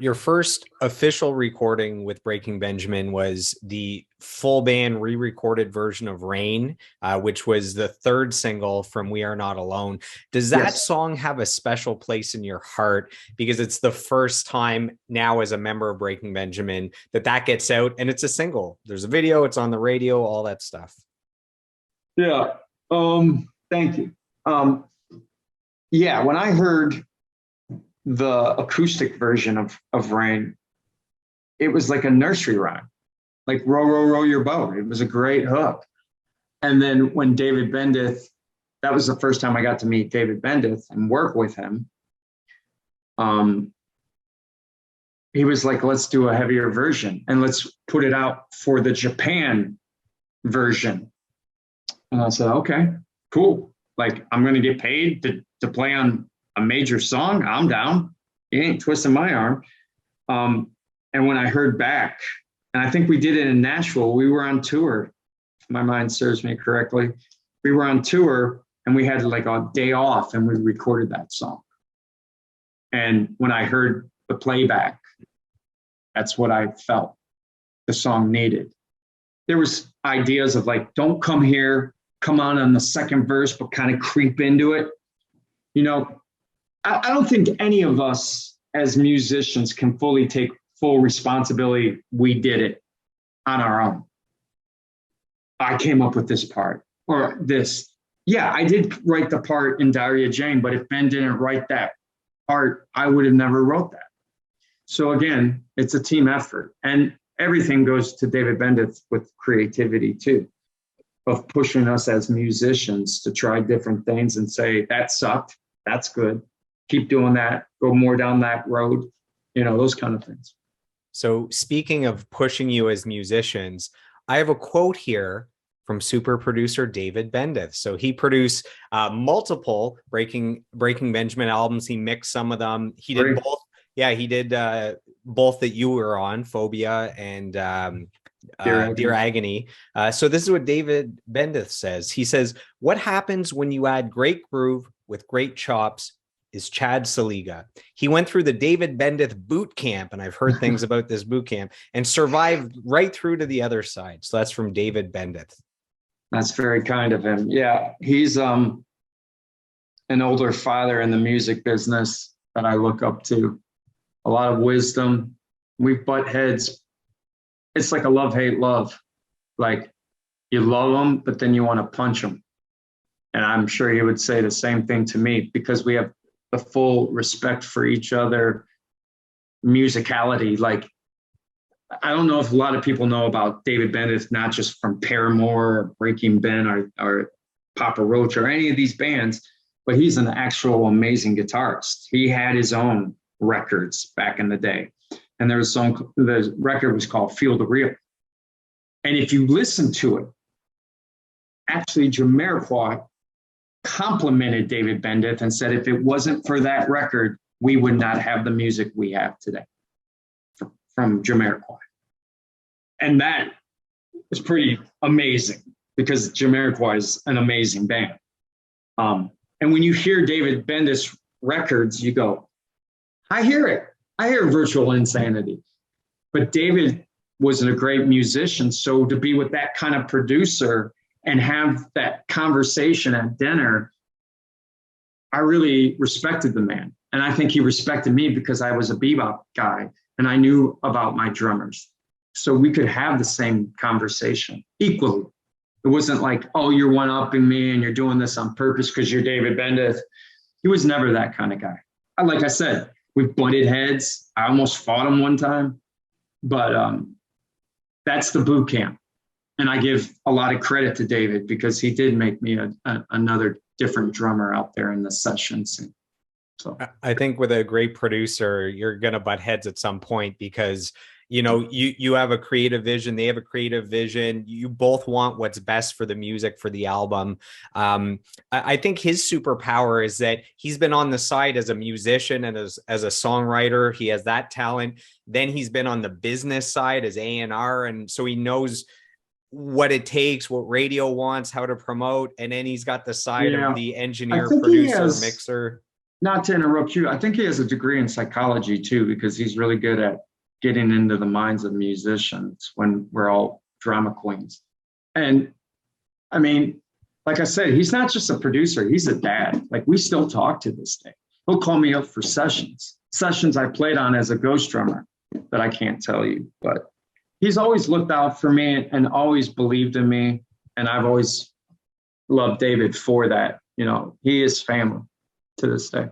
Your first official recording with Breaking Benjamin was the full band re-recorded version of Rain, which was the third single from We Are Not Alone. Does that Yes. song have a special place in your heart because it's the first time now as a member of Breaking Benjamin that gets out and it's a single? There's a video, it's on the radio, all that stuff. Yeah. Thank you. Yeah, when I heard the acoustic version of Rain, it was like a nursery rhyme, like row, row, row your boat. It was a great hook. And then when David Bendeth, that was the first time I got to meet David Bendeth and work with him. Um, he was like, let's do a heavier version and let's put it out for the Japan version. And I said, okay, cool. Like, I'm going to get paid to play on a major song. I'm down. You ain't twisting my arm. And when I heard back, and I think we did it in Nashville, we were on tour. If my mind serves me correctly, we were on tour and we had like a day off and we recorded that song. And when I heard the playback, that's what I felt the song needed. There was ideas of like, don't come here, come on the second verse, but kind of creep into it. You know, I don't think any of us as musicians can fully take full responsibility. We did it on our own. I came up with this part or this. Yeah, I did write the part in Diary of Jane, but if Ben didn't write that part, I would have never wrote that. So again, it's a team effort. And everything goes to David Bendeth with creativity too, of pushing us as musicians to try different things and say, that sucked, that's good. Keep doing that, go more down that road, you know, those kind of things. So speaking of pushing you as musicians, I have a quote here from super producer David Bendeth. So he produced multiple Breaking Benjamin albums. He mixed some of them. He did Great. both. Yeah, he did both that you were on, Phobia and Dear Agony. So this is what David Bendeth says. He says, what happens when you add great groove with great chops is Chad Szeliga. He went through the David Bendeth boot camp, and I've heard things about this boot camp, and survived right through to the other side. So that's from David Bendeth. That's very kind of him. Yeah, he's an older father in the music business that I look up to. A lot of wisdom. We butt heads. It's like a love-hate love. Like you love them, but then you want to punch them. And I'm sure he would say the same thing to me because we have the full respect for each other, musicality. Like, I don't know if a lot of people know about David Bendeth, not just from Paramore or Breaking Ben or Papa Roach or any of these bands, but he's an actual amazing guitarist. He had his own records back in the day. And there was a song, the record was called Feel the Real. And if you listen to it, actually Jamiroquai complimented David Bendeth and said, if it wasn't for that record, we would not have the music we have today from Jamiroquai. And that is pretty amazing because Jamiroquai is an amazing band. And when you hear David Bendeth's records, you go, I hear it. I hear Virtual Insanity. But David was a great musician. So to be with that kind of producer and have that conversation at dinner, I really respected the man. And I think he respected me because I was a bebop guy and I knew about my drummers. So we could have the same conversation equally. It wasn't like, oh, you're one-upping me and you're doing this on purpose because you're David Bendeth. He was never that kind of guy. Like I said, we butted heads. I almost fought him one time. But that's the boot camp. And I give a lot of credit to David because he did make me another different drummer out there in the sessions. So I think with a great producer, you're going to butt heads at some point because, you know, you have a creative vision. They have a creative vision. You both want what's best for the music, for the album. I think his superpower is that he's been on the side as a musician and as a songwriter. He has that talent. Then he's been on the business side as A&R. And so he knows what it takes, what radio wants, how to promote. And then he's got the side of the engineer, producer, mixer. not to interrupt you, I think he has a degree in psychology too, because he's really good at getting into the minds of musicians when we're all drama queens. And I mean, like I said, he's not just a producer, he's a dad. Like we still talk to this day. He'll call me up for sessions I played on as a ghost drummer that I can't tell you, but he's always looked out for me and always believed in me. And I've always loved David for that. You know, he is family to this day.